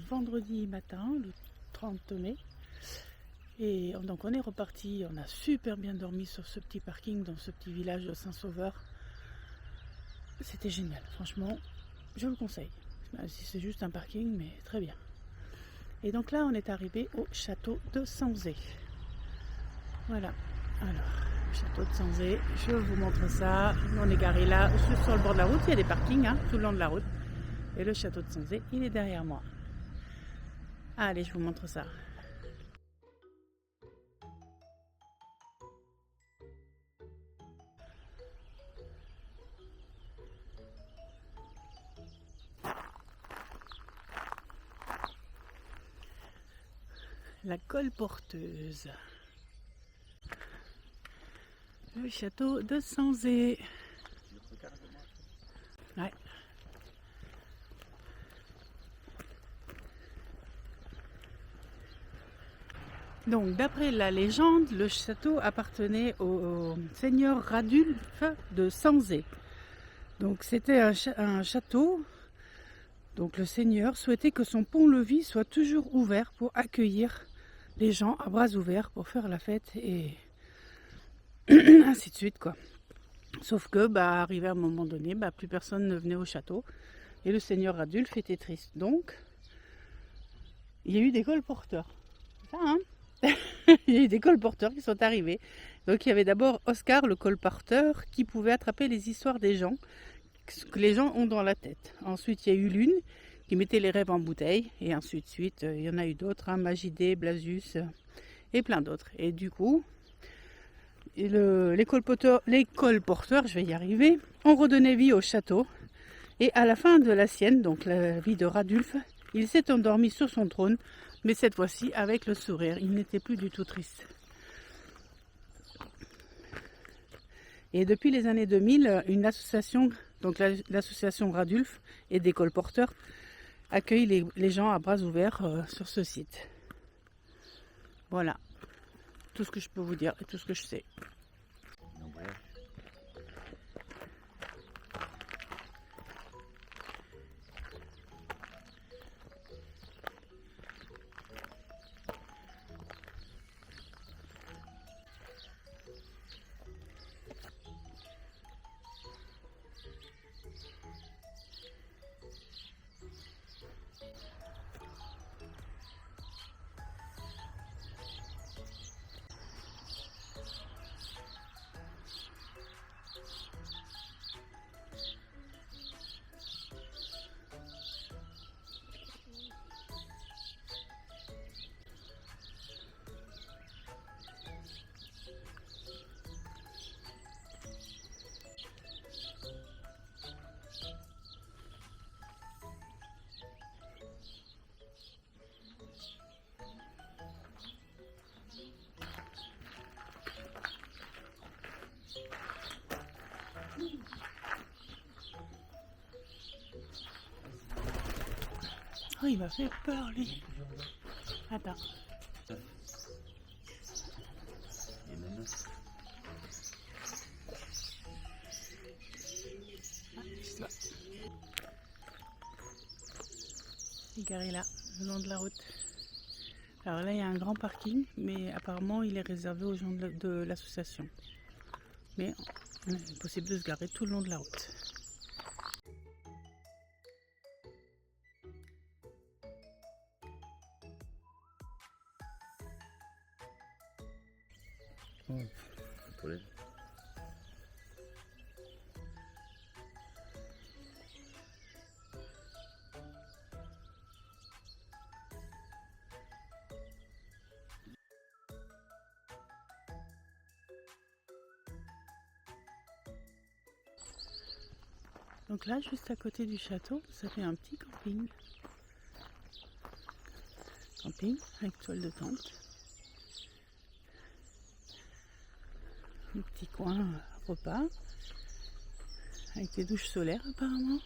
vendredi matin, le 30 mai. Et donc on est reparti, on a super bien dormi sur ce petit parking, dans ce petit village de Saint-Sauveur. C'était génial, franchement, je le conseille. Si c'est juste un parking, mais très bien. Et donc là, on est arrivé au château de Sanzé. Voilà, alors, le château de Sanzé, je vous montre ça. On est garé là, juste sur le bord de la route, il y a des parkings tout le long de la route. Et le château de Sanzé, il est derrière moi. Allez, je vous montre ça. La colporteuse. Le château de Sanzé. Ouais. Donc, d'après la légende, le château appartenait au seigneur Radulf de Sanzé. Donc, c'était un château. Donc, le seigneur souhaitait que son pont-levis soit toujours ouvert pour accueillir les gens à bras ouverts pour faire la fête et ainsi de suite, quoi. Sauf que, arrivé à un moment donné, plus personne ne venait au château et le seigneur Radulf était triste. Donc, il y a eu des colporteurs. Ça, hein? Il y a eu des colporteurs qui sont arrivés. Donc, il y avait d'abord Oscar, le colporteur, qui pouvait attraper les histoires des gens, que les gens ont dans la tête. Ensuite, il y a eu Lune, qui mettait les rêves en bouteille. Et ensuite, il y en a eu d'autres, Magidé, Blasius, et plein d'autres. Et du coup, les colporteurs, je vais y arriver, ont redonné vie au château. Et à la fin de la sienne, donc la vie de Radulf, il s'est endormi sur son trône, mais cette fois-ci avec le sourire. Il n'était plus du tout triste. Et depuis les années 2000, une association, donc l'association Radulf et des colporteurs, accueille les gens à bras ouverts sur ce site. Voilà, tout ce que je peux vous dire et tout ce que je sais. Oh, il m'a fait peur, lui. Attends. Il est garé là, le long de la route. Alors là, il y a un grand parking, mais apparemment, il est réservé aux gens de l'association. Mais il est possible de se garer tout le long de la route. Donc là, juste à côté du château, ça fait un petit camping. Camping avec toile de tente. Un petit coin repas. Avec des douches solaires apparemment.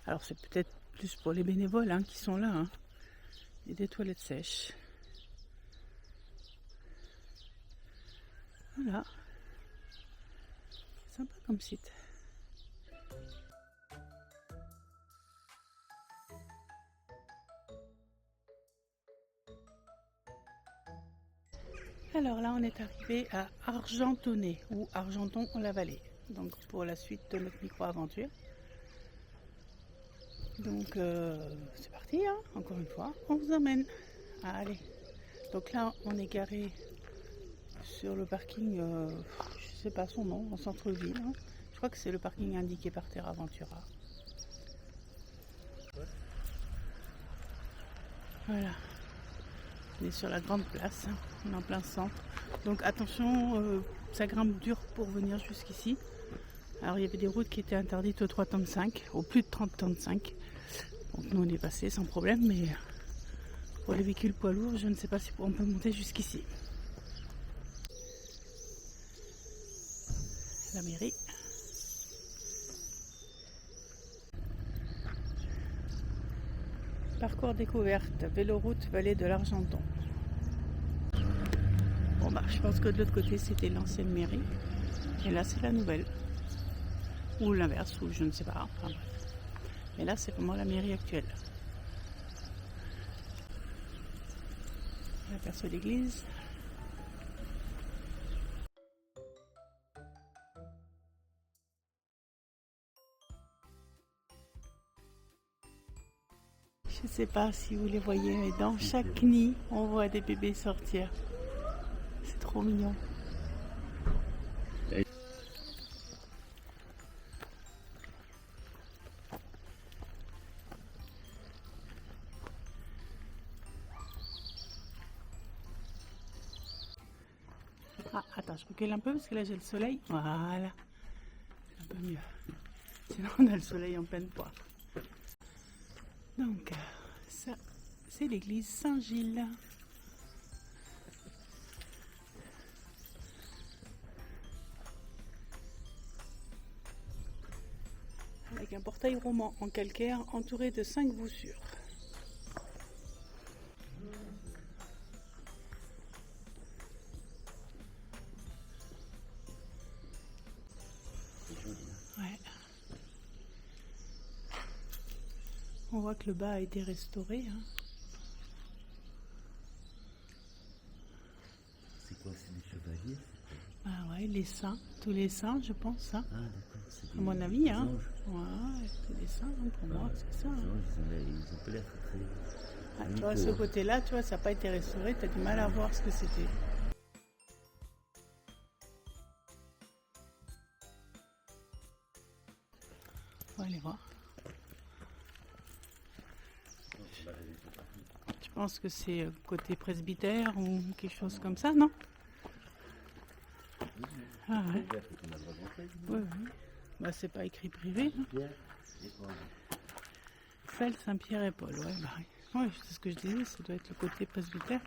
Alors c'est peut-être plus pour les bénévoles qui sont là. Et des toilettes sèches. Voilà. Sympa comme site. Alors là, on est arrivé à Argentonnet ou Argenton-la-Vallée. Donc pour la suite de notre micro-aventure. Donc c'est parti, hein, encore une fois, on vous emmène. Allez. Donc là, on est garé sur le parking, je sais pas son nom, en centre-ville. Hein. Je crois que c'est le parking indiqué par Terra Ventura. Voilà. On est sur la grande place, hein. On est en plein centre. Donc attention, ça grimpe dur pour venir jusqu'ici. Alors il y avait des routes qui étaient interdites au 3,35, au plus de 30,35. Donc nous on est passé sans problème, mais pour les véhicules poids lourds, je ne sais pas si on peut monter jusqu'ici. La mairie. Parcours découverte, véloroute vallée de l'Argenton. Bon bah je pense que de l'autre côté c'était l'ancienne mairie. Et là c'est la nouvelle. Ou l'inverse, ou je ne sais pas. Enfin, bref. Mais là c'est vraiment la mairie actuelle. J'aperçois l'église. Je ne sais pas si vous les voyez, mais dans chaque nid, on voit des bébés sortir. C'est trop mignon. Ah, attends, je recule un peu parce que là j'ai le soleil. Voilà. C'est un peu mieux. Sinon on a le soleil en pleine poire. Donc, ça, c'est l'église Saint-Gilles. Avec un portail roman en calcaire entouré de 5 voussures. Ouais. On voit que le bas a été restauré. Hein. C'est quoi, c'est des chevaliers? Ah ouais, les saints, tous les saints, je pense. Hein. Ah d'accord, À mon avis, hein. Ouais, tous les saints, hein, pour moi, c'est ça. Hein. Ils ont pas l'air très... Ah, tu vois, ce côté-là, tu vois, ça n'a pas été restauré, tu as du mal à voir ce que c'était. On va aller voir. Je pense que c'est côté presbytère ou quelque chose comme ça, non? Ah ouais. Oui, oui. Bah, c'est pas écrit privé. Hein. Salle Saint-Pierre et Paul, ouais, bah oui. Ouais, c'est ce que je disais, ça doit être le côté presbytère.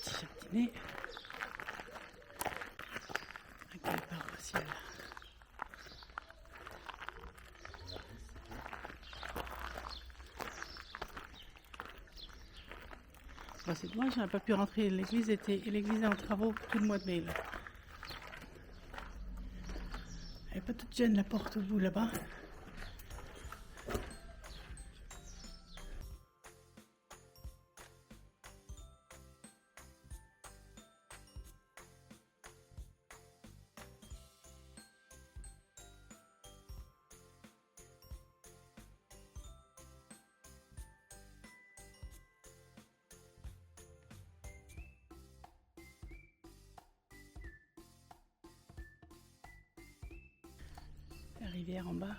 Petit jardinet. Accueil paroissial. Bah, c'est dommage, je n'ai pas pu rentrer. L'église est en travaux tout le mois de mai. Là. Elle n'est pas toute jeune la porte au bout là-bas. La rivière en bas.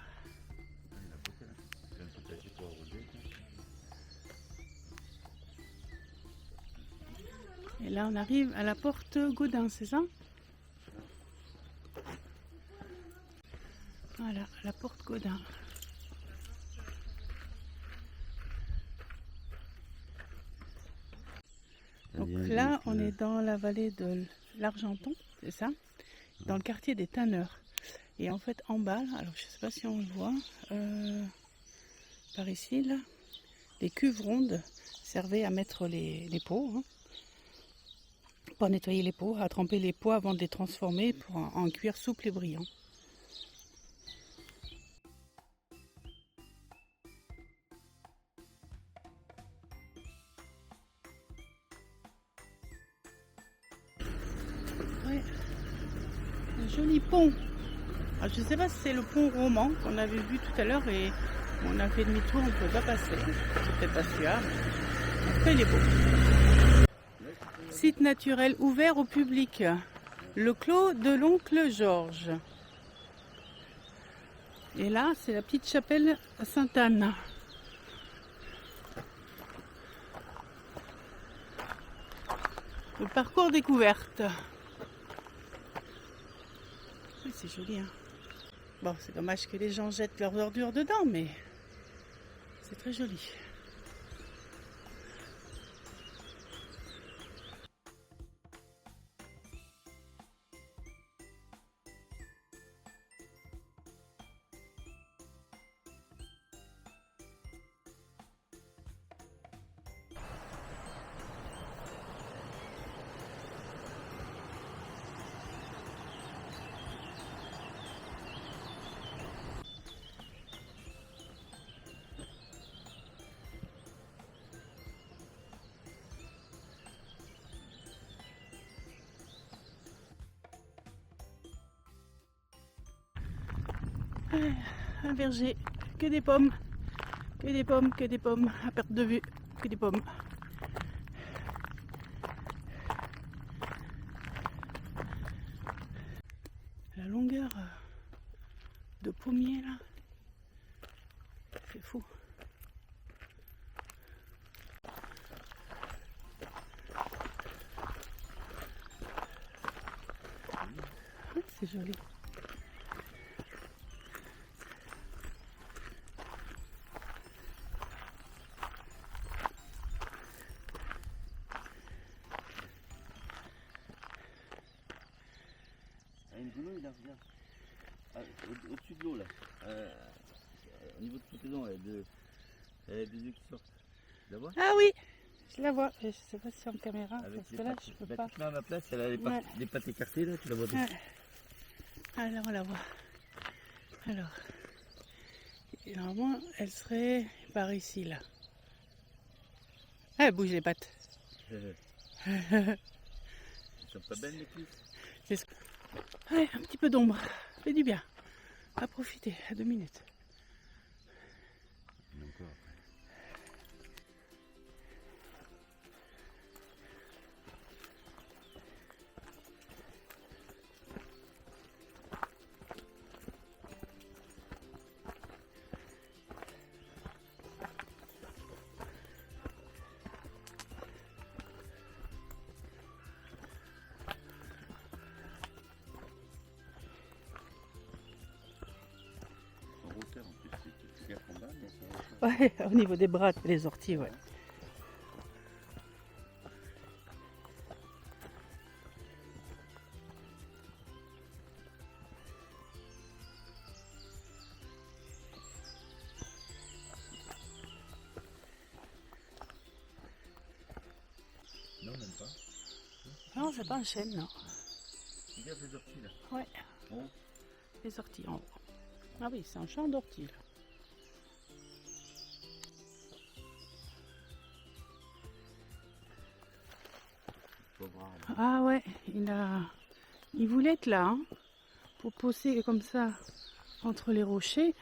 Et là, on arrive à la porte Gaudin, c'est ça? Voilà, la porte Gaudin. Donc là, on est dans la vallée de l'Argenton, c'est ça? Dans le quartier des Tanneurs. Et en fait, en bas, alors je ne sais pas si on le voit, par ici, là, les cuves rondes servaient à mettre les pots, hein, pour nettoyer les pots, à tremper les pots avant de les transformer pour en cuir souple et brillant. joli pont. Alors, je ne sais pas si c'est le pont roman qu'on avait vu tout à l'heure et on a fait demi-tour, on ne peut pas passer. C'est peut-être pas celui-là. En tout cas, il est beau. Site naturel ouvert au public. Le clos de l'oncle Georges. Et là, c'est la petite chapelle Sainte-Anne. Le parcours découverte. Oui, c'est joli, hein. Bon, c'est dommage que les gens jettent leurs ordures dedans, mais c'est très joli. Un verger, que des pommes, que des pommes, que des pommes, à perte de vue, que des pommes. La longueur de pommier là, c'est fou. C'est joli. Une boulot, il revient. Au-dessus de l'eau, là. Au niveau de Potédon, il y a des yeux qui sortent. Tu la vois? Ah oui, je la vois. Je sais pas si c'est en caméra, Avec parce les que là, pattes. je peux Bah, pas. tu te mets à ma place, elle a Ouais. les pattes écartées, là, tu la vois bien. Ouais. Ah, là, on la voit. Alors, et normalement, elle serait par ici, là. Ah, elle bouge les pattes. Ils sont pas belles, les cuisses? C'est ce que... Ouais, un petit peu d'ombre. Fait du bien. À profiter, à 2 minutes. Encore. En hauteur, en plus, c'est bien combat, mais ça va. Ouais, au niveau des bras, les orties, ouais. Non, même pas. Non, c'est pas un chêne, non. Regarde les orties, là. Ouais, Oh. les orties en haut. Ah oui, c'est un champ d'orties, là. Pauvre arbre. Ah ouais, il voulait être là, hein, pour poser comme ça entre les rochers.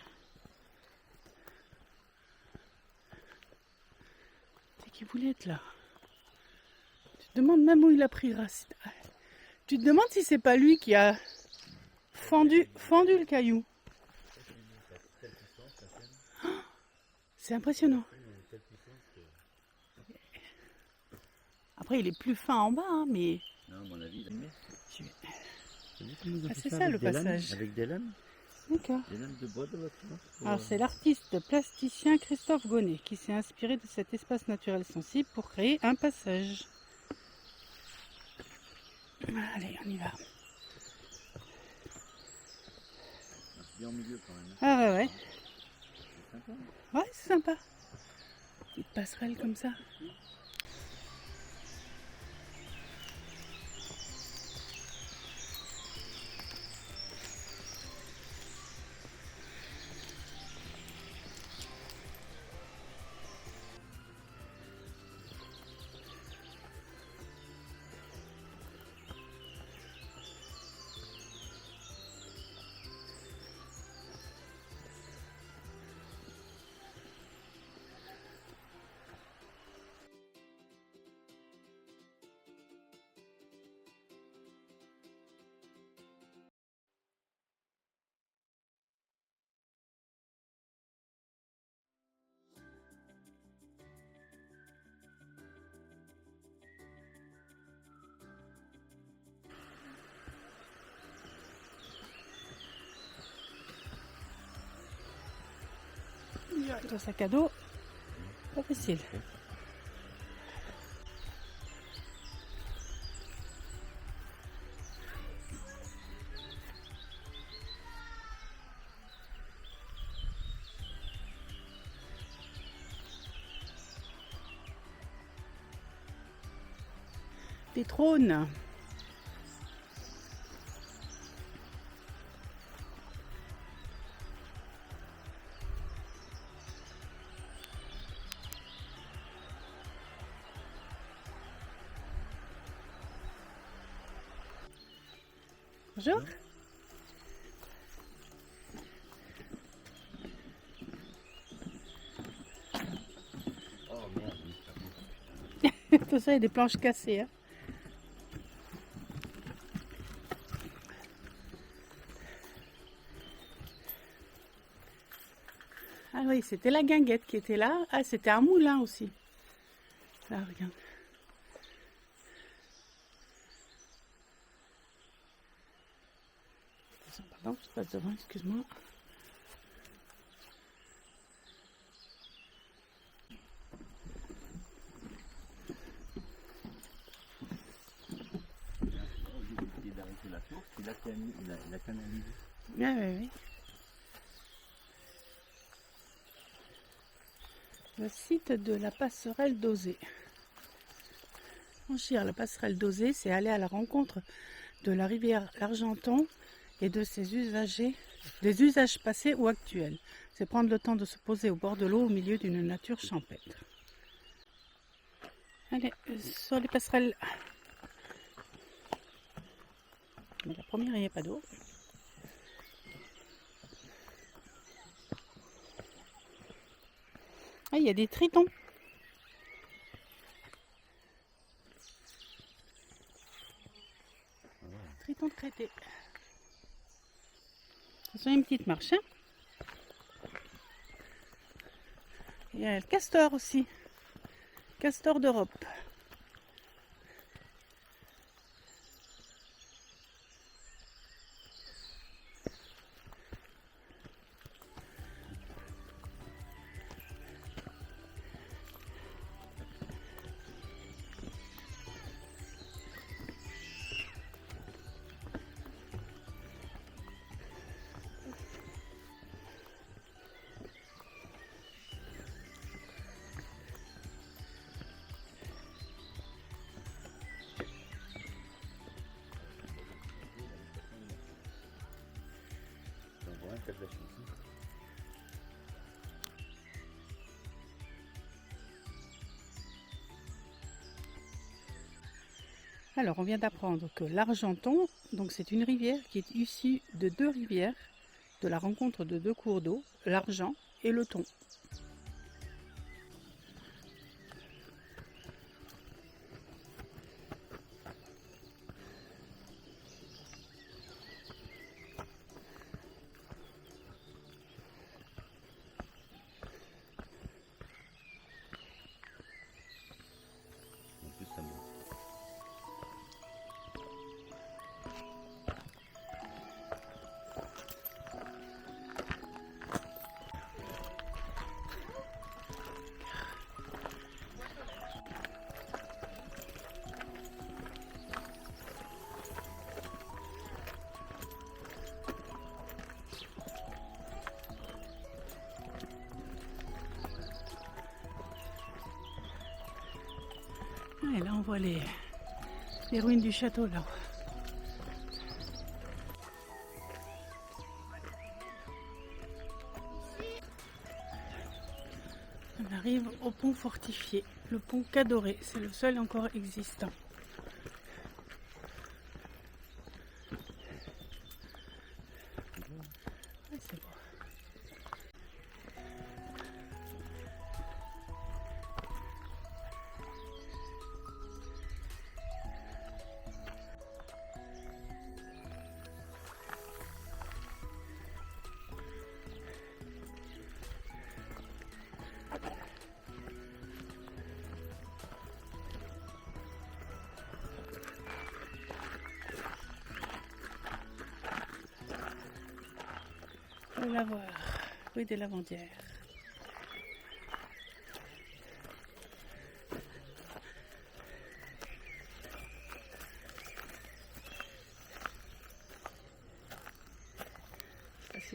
C'est qu'il voulait être là. Tu te demandes même où il a pris racine. Tu te demandes si c'est pas lui qui a fendu le caillou. C'est impressionnant. Après, il est plus fin en bas, hein, mais... Non, à mon avis, il a mis. Ah, c'est ça le passage. Avec des lames. D'accord. Des lames de bois de voiture. Alors, c'est l'artiste plasticien Christophe Gonnet qui s'est inspiré de cet espace naturel sensible pour créer un passage. Allez, on y va. C'est bien au milieu quand même. Ah ouais, ouais. C'est sympa. Ouais, c'est sympa. Petite passerelle comme ça. Ton sac à dos, pas facile. Des trônes. Bonjour. Oh merde. Tout ça, il y a des planches cassées. Hein. Ah oui, c'était la guinguette qui était là. Ah, c'était un moulin aussi. Là, regarde. Pardon, je passe devant, excuse-moi. Il a arrêté la source, il a canalisé. Ah oui, oui. Le site de la passerelle d'Ozé. Franchir la passerelle d'Ozé, c'est aller à la rencontre de la rivière l'Argenton et de ses usagers, des usages passés ou actuels. C'est prendre le temps de se poser au bord de l'eau au milieu d'une nature champêtre. Allez, sur les passerelles. Mais la première, il n'y a pas d'eau. Ah, il y a des tritons. Tritons de Crété. Ce sont une petite marche. Hein. Il y a le castor aussi. Castor d'Europe. Alors, on vient d'apprendre que l'Argenton, donc c'est une rivière qui est issue de deux rivières, de la rencontre de deux cours d'eau, l'Argent et le Thon. En plus, ça monte. Et là, on voit les ruines du château là. On arrive au pont fortifié, le pont Cadoré, c'est le seul encore existant. Ah, c'est beau. Faut la voir, rue des Lavandières.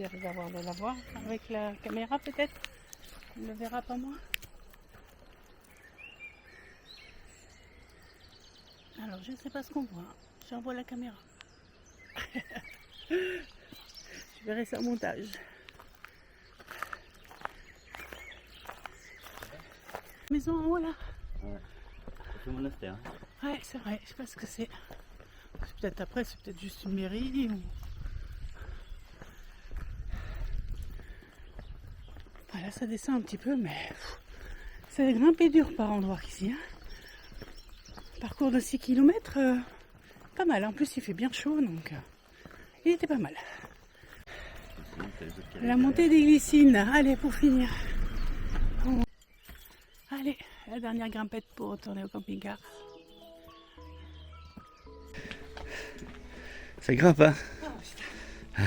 essayer d'avoir de la voir avec la caméra peut-être. On ne le verra pas moins. Alors je ne sais pas ce qu'on voit. J'envoie la caméra. Je verrai ça au montage. Maison en haut là. Ouais. C'est le monastère. Ouais, c'est vrai. Je sais pas ce que c'est. C'est peut-être après, c'est peut-être juste une mairie ou... Voilà, ça descend un petit peu, mais c'est grimpé dur par endroits ici. Hein. Parcours de 6 km, pas mal. En plus, il fait bien chaud, donc il était pas mal. La montée des glycines. Allez, pour finir. Allez, la dernière grimpette pour retourner au camping-car. Ça grimpe, hein? Oh, putain.